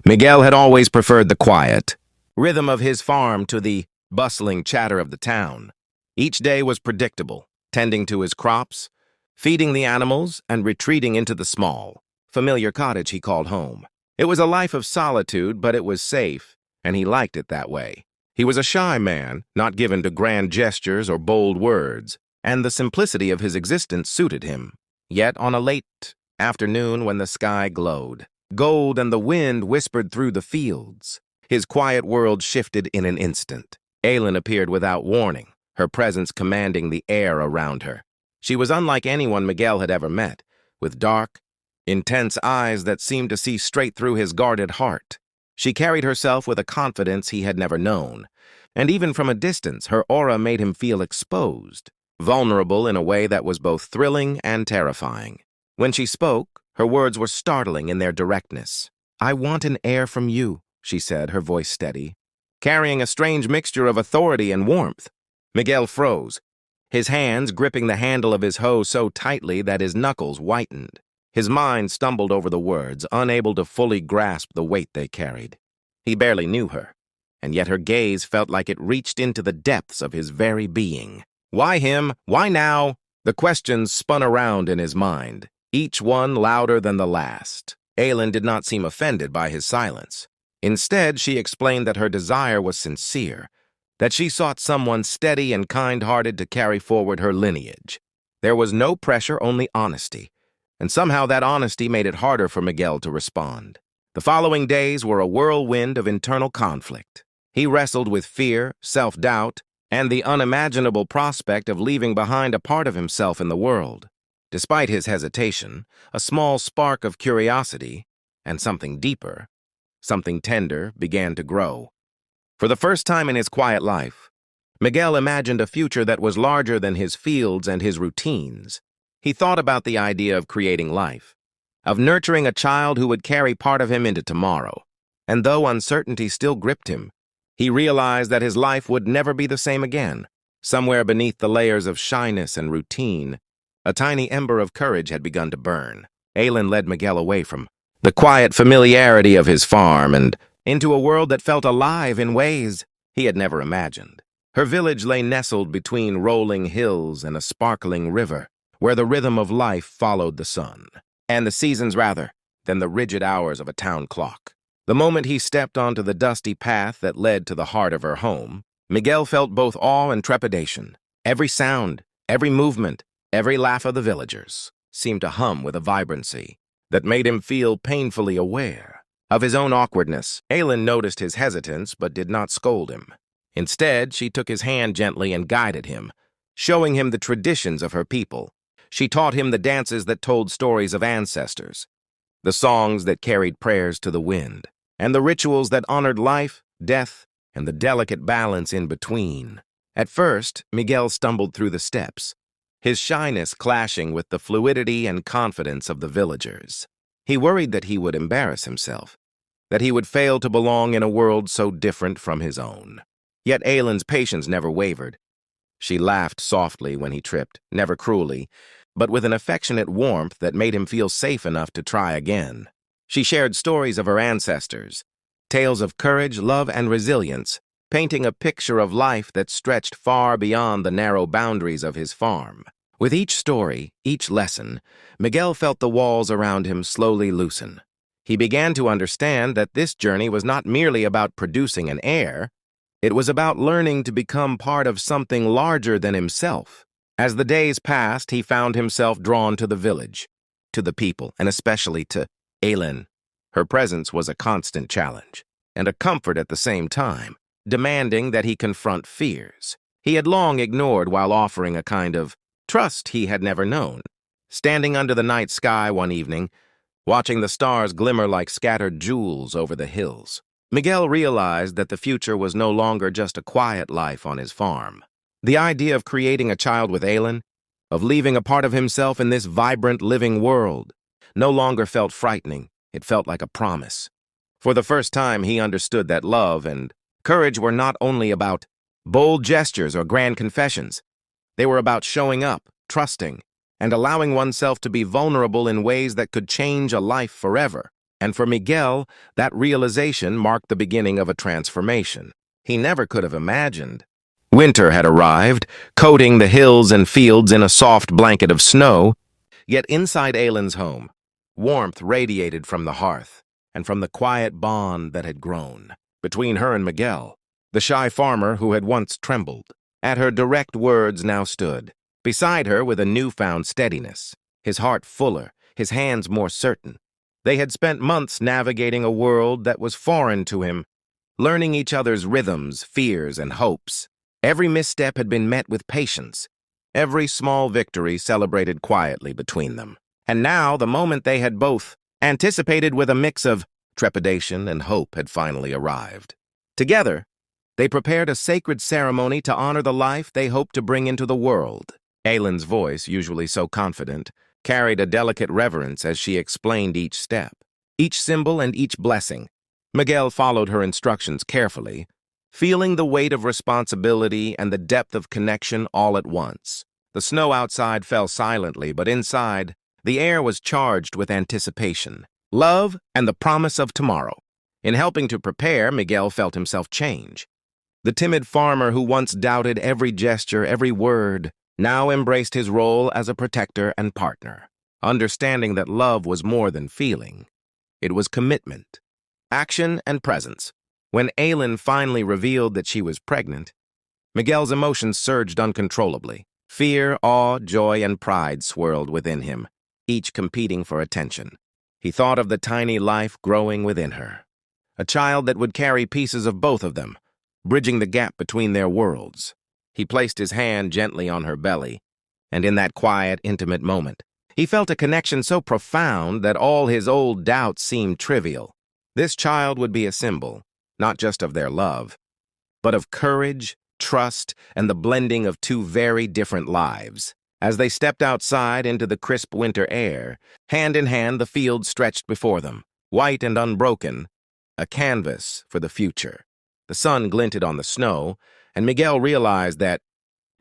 Miguel had always preferred the quiet rhythm of his farm to the bustling chatter of the town. Each day was predictable, tending to his crops, feeding the animals, and retreating into the small, familiar cottage he called home. It was a life of solitude, but it was safe, and he liked it that way. He was a shy man, not given to grand gestures or bold words, and the simplicity of his existence suited him. Yet on a late afternoon when the sky glowed, gold and the wind whispered through the fields, his quiet world shifted in an instant. Aylen appeared without warning, her presence commanding the air around her. She was unlike anyone Miguel had ever met, with dark, intense eyes that seemed to see straight through his guarded heart. She carried herself with a confidence he had never known, and even from a distance, her aura made him feel exposed, vulnerable in a way that was both thrilling and terrifying. When she spoke, her words were startling in their directness. "I want an heir from you," she said, her voice steady, carrying a strange mixture of authority and warmth. Miguel froze, his hands gripping the handle of his hoe so tightly that his knuckles whitened. His mind stumbled over the words, unable to fully grasp the weight they carried. He barely knew her, and yet her gaze felt like it reached into the depths of his very being. Why him? Why now? The questions spun around in his mind, each one louder than the last. Aylen did not seem offended by his silence. Instead, she explained that her desire was sincere, that she sought someone steady and kind-hearted to carry forward her lineage. There was no pressure, only honesty, and somehow that honesty made it harder for Miguel to respond. The following days were a whirlwind of internal conflict. He wrestled with fear, self-doubt, and the unimaginable prospect of leaving behind a part of himself in the world. Despite his hesitation, a small spark of curiosity, and something deeper, something tender, began to grow. For the first time in his quiet life, Miguel imagined a future that was larger than his fields and his routines. He thought about the idea of creating life, of nurturing a child who would carry part of him into tomorrow. And though uncertainty still gripped him, he realized that his life would never be the same again. Somewhere beneath the layers of shyness and routine, a tiny ember of courage had begun to burn. Aylen led Miguel away from the quiet familiarity of his farm and into a world that felt alive in ways he had never imagined. Her village lay nestled between rolling hills and a sparkling river, where the rhythm of life followed the sun, and the seasons rather than the rigid hours of a town clock. The moment he stepped onto the dusty path that led to the heart of her home, Miguel felt both awe and trepidation. Every sound, every movement, every laugh of the villagers seemed to hum with a vibrancy that made him feel painfully aware of his own awkwardness. Aylen noticed his hesitance but did not scold him. Instead, she took his hand gently and guided him, showing him the traditions of her people. She taught him the dances that told stories of ancestors, the songs that carried prayers to the wind, and the rituals that honored life, death, and the delicate balance in between. At first, Miguel stumbled through the steps, his shyness clashing with the fluidity and confidence of the villagers. He worried that he would embarrass himself, that he would fail to belong in a world so different from his own. Yet Aylen's patience never wavered. She laughed softly when he tripped, never cruelly, but with an affectionate warmth that made him feel safe enough to try again. She shared stories of her ancestors, tales of courage, love, and resilience, painting a picture of life that stretched far beyond the narrow boundaries of his farm. With each story, each lesson, Miguel felt the walls around him slowly loosen. He began to understand that this journey was not merely about producing an heir, it was about learning to become part of something larger than himself. As the days passed, he found himself drawn to the village, to the people, and especially to Aylen. Her presence was a constant challenge, and a comfort at the same time, demanding that he confront fears he had long ignored while offering a kind of trust he had never known. Standing under the night sky one evening, watching the stars glimmer like scattered jewels over the hills, Miguel realized that the future was no longer just a quiet life on his farm. The idea of creating a child with Aylen, of leaving a part of himself in this vibrant, living world, no longer felt frightening. It felt like a promise. For the first time, he understood that love and courage were not only about bold gestures or grand confessions. They were about showing up, trusting, and allowing oneself to be vulnerable in ways that could change a life forever. And for Miguel, that realization marked the beginning of a transformation he never could have imagined. Winter had arrived, coating the hills and fields in a soft blanket of snow, yet inside Aylen's home, warmth radiated from the hearth and from the quiet bond that had grown between her and Miguel, the shy farmer who had once trembled. At her direct words now stood, beside her with a newfound steadiness, his heart fuller, his hands more certain. They had spent months navigating a world that was foreign to him, learning each other's rhythms, fears, and hopes. Every misstep had been met with patience, every small victory celebrated quietly between them. And now, the moment they had both anticipated with a mix of trepidation and hope had finally arrived. Together, they prepared a sacred ceremony to honor the life they hoped to bring into the world. Aylen's voice, usually so confident, carried a delicate reverence as she explained each step, each symbol and each blessing. Miguel followed her instructions carefully, feeling the weight of responsibility and the depth of connection all at once. The snow outside fell silently, but inside, the air was charged with anticipation, love, and the promise of tomorrow. In helping to prepare, Miguel felt himself change. The timid farmer who once doubted every gesture, every word, now embraced his role as a protector and partner, understanding that love was more than feeling. It was commitment, action, and presence. When Aylen finally revealed that she was pregnant, Miguel's emotions surged uncontrollably. Fear, awe, joy, and pride swirled within him, each competing for attention. He thought of the tiny life growing within her, a child that would carry pieces of both of them, bridging the gap between their worlds. He placed his hand gently on her belly, and in that quiet, intimate moment, he felt a connection so profound that all his old doubts seemed trivial. This child would be a symbol, not just of their love, but of courage, trust, and the blending of two very different lives. As they stepped outside into the crisp winter air, hand in hand the field stretched before them, white and unbroken, a canvas for the future. The sun glinted on the snow, and Miguel realized that,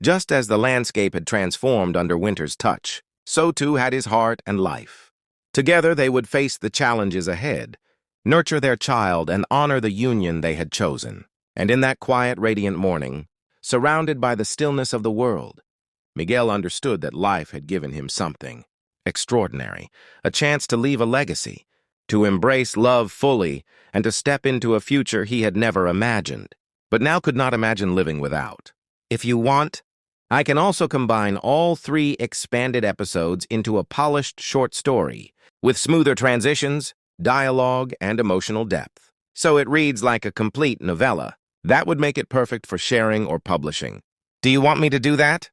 just as the landscape had transformed under winter's touch, so too had his heart and life. Together they would face the challenges ahead, nurture their child, and honor the union they had chosen. And in that quiet, radiant morning, surrounded by the stillness of the world, Miguel understood that life had given him something extraordinary, a chance to leave a legacy, to embrace love fully, and to step into a future he had never imagined, but now could not imagine living without. If you want, I can also combine all 3 expanded episodes into a polished short story, with smoother transitions, dialogue, and emotional depth. So it reads like a complete novella. That would make it perfect for sharing or publishing. Do you want me to do that?